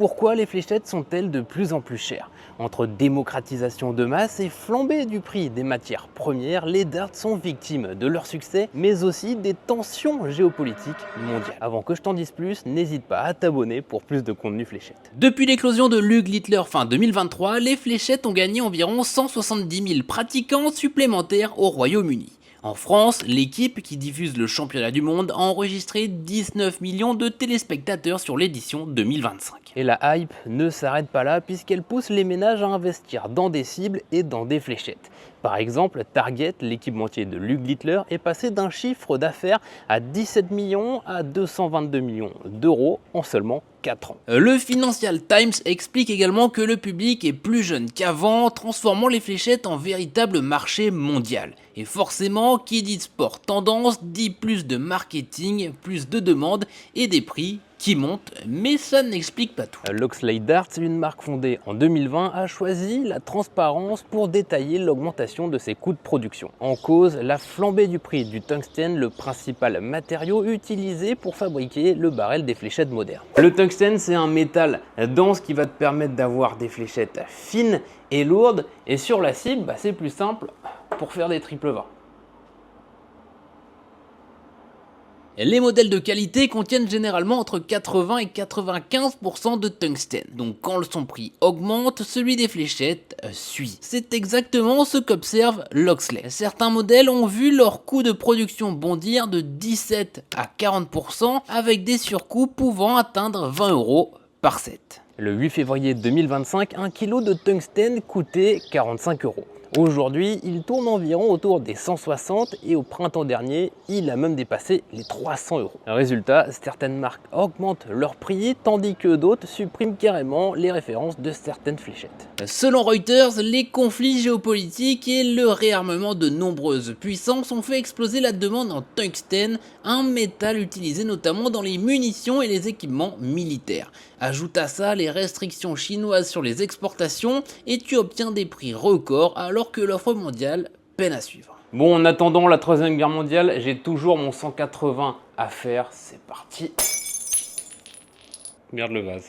Pourquoi les fléchettes sont-elles de plus en plus chères? Entre démocratisation de masse et flambée du prix des matières premières, les dards sont victimes de leur succès, mais aussi des tensions géopolitiques mondiales. Avant que je t'en dise plus, n'hésite pas à t'abonner pour plus de contenu fléchettes. Depuis l'éclosion de Lug Littler fin 2023, les fléchettes ont gagné environ 170 000 pratiquants supplémentaires au Royaume-Uni. En France, l'équipe qui diffuse le championnat du monde a enregistré 19 millions de téléspectateurs sur l'édition 2025. Et la hype ne s'arrête pas là puisqu'elle pousse les ménages à investir dans des cibles et dans des fléchettes. Par exemple, Target, l'équipementier de Lug Littler, est passé d'un chiffre d'affaires à 17 millions à 222 millions d'euros en seulement 4 ans. Le Financial Times explique également que le public est plus jeune qu'avant, transformant les fléchettes en véritable marché mondial. Et forcément, qui dit sport tendance dit plus de marketing, plus de demandes et des prix qui montent, mais ça n'explique pas tout. Loxley Darts, une marque fondée en 2020, a choisi la transparence pour détailler l'augmentation de ses coûts de production. En cause, la flambée du prix du tungstène, le principal matériau utilisé pour fabriquer le barrel des fléchettes modernes. Le tungstène, c'est un métal dense qui va te permettre d'avoir des fléchettes fines et lourdes, et sur la cible, c'est plus simple pour faire des triple 20. Les modèles de qualité contiennent généralement entre 80 et 95% de tungstène, donc quand son prix augmente, celui des fléchettes suit. C'est exactement ce qu'observe Loxley. Certains modèles ont vu leur coût de production bondir de 17 à 40% avec des surcoûts pouvant atteindre 20 € par set. Le 8 février 2025, un kilo de tungstène coûtait 45 €. Aujourd'hui, il tourne environ autour des 160 et au printemps dernier, il a même dépassé les 300 €. Résultat, certaines marques augmentent leur prix tandis que d'autres suppriment carrément les références de certaines fléchettes. Selon Reuters, les conflits géopolitiques et le réarmement de nombreuses puissances ont fait exploser la demande en tungstène, un métal utilisé notamment dans les munitions et les équipements militaires. Ajoute à ça les restrictions chinoises sur les exportations et tu obtiens des prix records alors que l'offre mondiale peine à suivre. Bon, en attendant la 3e guerre mondiale, j'ai toujours mon 180 à faire, c'est parti. Merde le vase.